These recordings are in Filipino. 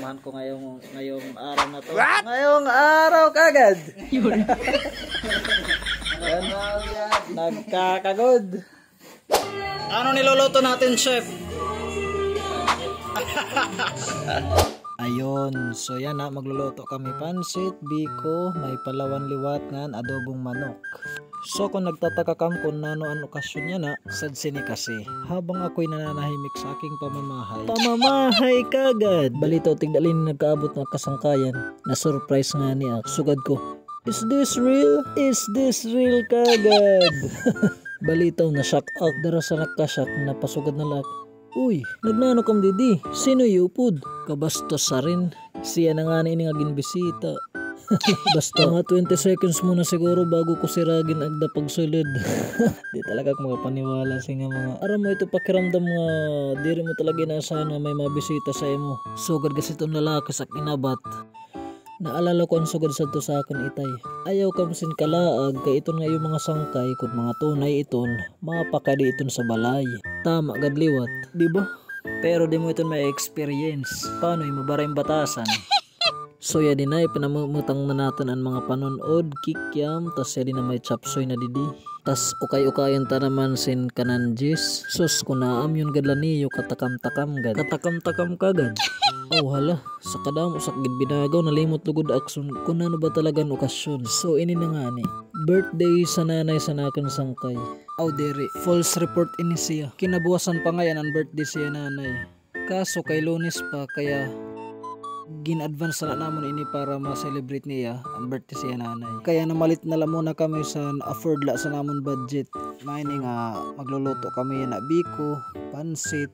natikman ko ngayong araw na to. What? Ngayong araw kagad. Yun. Nagkakagod. Ano niluluto natin, chef? Ayun, so yan na, magluluto kami pansit, biko, may palawan liwat ngan, adobong manok. So kung nagtataka kam kung nano ang okasyon niya na, sad sini kasi, habang ako'y nananahimik sa aking pamamahay kagad. Balito, tigdalin nagkaabot ng kasangkayan, na surprise nga niya, sugad ko, is this real? Is this real kagad? Balitaw na shock out, dara sa nakashock na pasugad na lak. Uy, nagnano kam didi, sino yupod? Kabastos sa rin, siya na nga ini nga ginbisita. Basta mga 20 seconds muna siguro bago ko siragin agda pagsulod. Di talaga ako makapaniwala sa nga mga aram mo ito pakiramdam nga diri mo talaga inaasahan nga may mabisita sa imo. Sugad kasi itong lalaki sa kinabat. Naalala ko ang sugad sa to sa akon itay. Ayaw kamsin kalaag kay iton nga yung mga sangkay kung mga tunay iton mapakadi iton sa balay. Tama gadliwat, di ba? Pero di mo iton may experience. Paano yung mabaray batasan? So ya din ay pinamutang na natin ang mga panonood, kikyam, tas ya din na may chapsoy na didi. Tas ukay-ukayan ta naman sin kananjis. Sus kunaam yun gadla niyo katakam-takam gad. Katakam-takam kagad. Oh hala, sa kadamo sakit binagaw nalimot lugod akson kung ano ba talagang okasyon. So ini na nga ni, birthday sa nanay sa nakin sangkay. Aw diri, false report ini siya. Kinabuwasan pa ngayon ang birthday siya nanay. Kaso kay Lunes pa kaya gin-advance na namon ini para ma-celebrate niya ang birthday siya nanay. Kaya namalit na lang muna kami sa afford la sa namon budget. Mining nga magluluto kami na biko, pansit,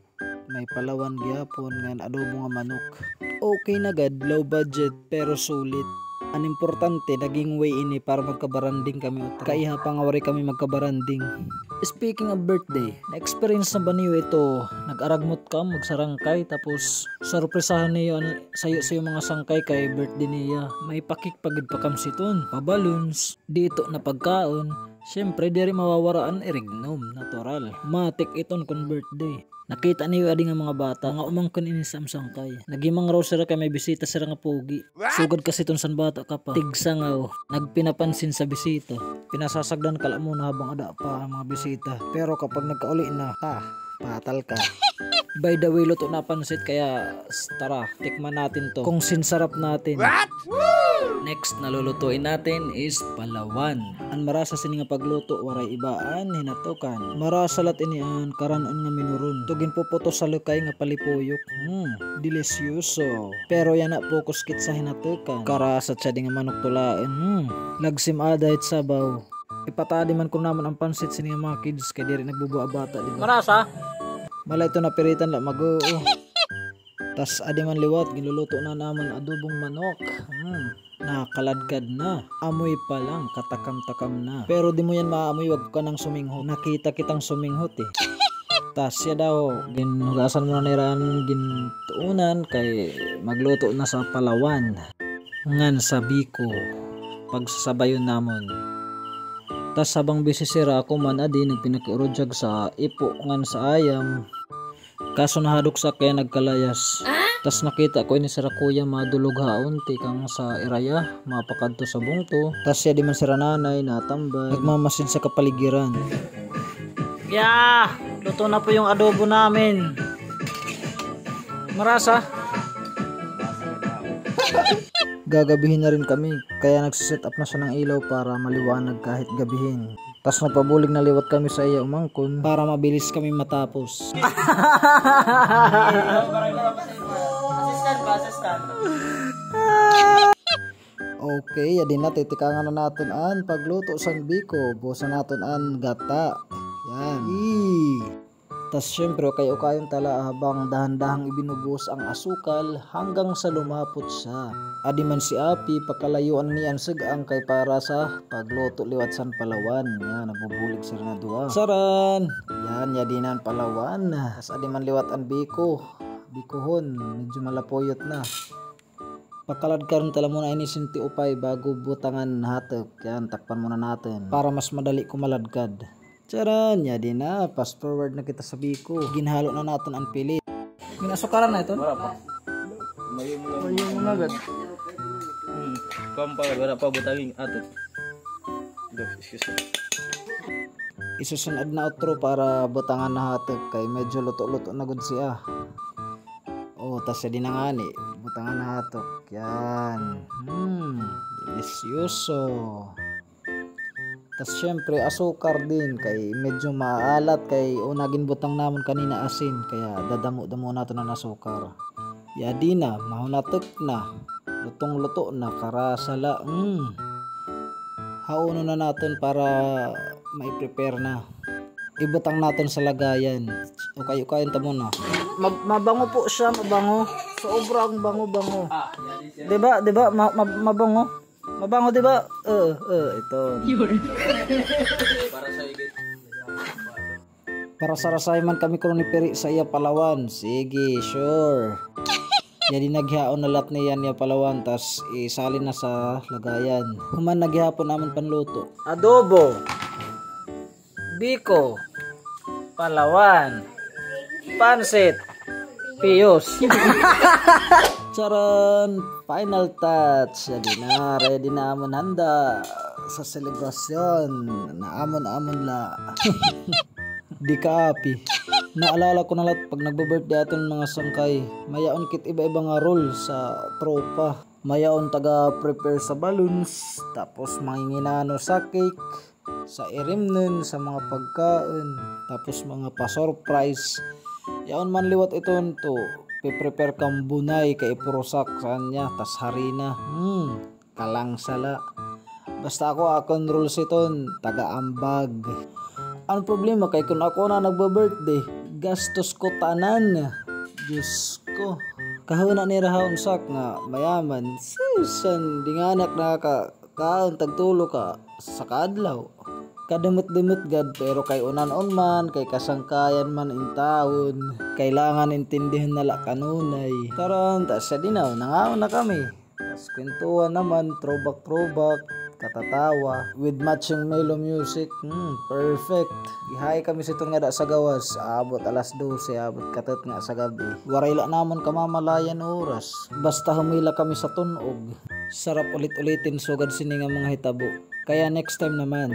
may palawan gyapon ngan adobo nga manok. Okay na gad, low budget pero sulit. Ang importante naging way ini para magkabaranding kami utra. Kaya pangawari kami magkabaranding. Speaking of birthday, na-experience na ba niyo ito? Nag-aragmot ka, magsarangkay, tapos sorpresahan niyo sayo mga sangkay kay birthday niya. May pakikpagid pa kam siton, pa-balloons, dito na pagkaon. Siyempre, di rin mawawaraan irignom, natural. Matik iton kung birthday. Nakita niyo adi nga mga bata nga umangkon ini sa sangkay. Nagimang raw sira kay may bisita sira nga pogi. Sugod kasi ton san bata ka pa. Tigsangaw, nagpinapansin sa bisita. Pinasasagdan kala mo na habang ada pa ang mga bisita. Pero kapag nagkauli na, patal ka. By the way, luto na pansit kaya tara, tikman natin to. Kung sinsarap natin. What? Next na lulutuin natin is palawan. Ang marasa sini nga pagluto waray ibaan hinatukan. Marasalat ini an karanon nga minurun. Tugin puputo sa lukay nga palipuyok. Delicioso. Pero yan na focus kit sa hinatukan. Karasat siya di nga manok tulain. Lagsim adahit sabaw. Ipatadi man ko naman ang pansit sini nga mga kids kay diri nagbubuha bata di ba? Marasa. Malay ito na piritan la mag-oo. Tas adi man liwat ginluluto na naman adobong manok. Nakaladkad na. Amoy pa lang, katakam-takam na. Pero di mo yan maamoy, wag ka nang suminghot. Nakita kitang suminghot eh. Tas siya daw, ginugasan mo na niraan gintuunan kay magluto na sa palawan. Ngan sa biko, pagsasabayon namon. Tas habang bisisira ako man adi nagpinakiurodyag sa ipo ngan sa ayam. Kaso nahadok sa kaya nagkalayas. Tas nakita ko ini sira kuya madulog haon tikang sa iraya mapakadto sa bungto. Tas siya di man sira nanay natambay nagmamasid sa kapaligiran. Luto na po yung adobo namin. Marasa. Gagabihin na rin kami kaya nagsiset up na siya ng ilaw para maliwanag kahit gabihin. Tas napabulig na liwat kami sa iya umangkon para mabilis kami matapos. Okay, yadi na titikangan na natin an pagluto sang biko, busa natin an gata. Yan. Tas syempre kayo-kayon tala habang dahan-dahang ibinubuhos ang asukal hanggang sa lumapot siya. Adi man si Api pakalayuan niyan segang kay para sa pagluto liwat san palawan. Yan nagbubulig sir na duwa. Saran. Yan yadinan palawan. Tas adi man liwat an bikohon medyo malapoyot na. Pakalad karon tala muna ini sinti upay bago butangan hatek. Yan takpan muna natin para mas madali kumaladkad. Charan, yadi na. Fast forward na kita sa biko. Ginhalo na natin ang pilit. Ginasukaran na ito? Wala pa. Mayo mo agad. Kampal, wala pa butanging atot. Excuse me. Isusunod na outro para butangan na hatag kay medyo luto-luto na gud siya. Oh, tas siya din na nga ni butangan na hatok. Yan. Delicioso. Tas syempre asukar din kay medyo maalat kay unagin butang namon kanina asin kaya dadamo-damo nato ng asukar. Ya di na, mahunatok na. Lutong-luto na karasala. Hauno na natin para mai-prepare na. Ibutang natin sa lagayan. Ukay-ukayin ta muna. Mabango po siya, mabango. Sobrang bango-bango. Diba? Mabango. Mabango diba? Ito. Para sa igit. Para sarasay man kami kung nipiri sa iya Palawan. Sige, sure. Jadi naghihaon na lahat niya niya Palawan tas isalin na sa lagayan. Human naghihapon naman panluto. Adobo. Biko. Palawan. Pansit. Piyos. Charon. Final touch. Jadi na ready na amon handa sa selebrasyon. Naamon-amon la. Di kaapi. Naalala ko na lahat pag nagbo-birthday aton mga sangkay. Mayaon kit iba-iba nga role sa tropa. Mayaon taga prepare sa balloons, tapos manginginano sa cake, sa irimnon, sa mga pagkain, tapos mga pa-surprise. Yaon man liwat iton to. Pe-prepare kang bunay kay purusak sa kanya, tas harina. Kalang sala. Basta ako rules iton, taga-ambag. Ang problema kay kung ako na nagba-birthday, gastos ko tanan. Diyos ko. Kahuna ni Rahon sak nga mayaman. Susan, di nga anak nakakaon tagtulo ka sa kadlaw. Kadumot-dumot gad pero kay unan-on man, kay kasangkayan man in taon. Kailangan intindihin nala kanunay. Taron, tas sa dinaw, nangaon na kami. Tas kwentuhan naman, throwback. Katatawa with matching melo music. Perfect. Gihay kami sa itong nga sa gawas. Abot alas 12, abot katot nga sa gabi. Waray la namon kamamalayan oras. Basta humila kami sa tunog. Sarap ulit-ulitin sugad sini nga mga hitabo. Kaya next time naman.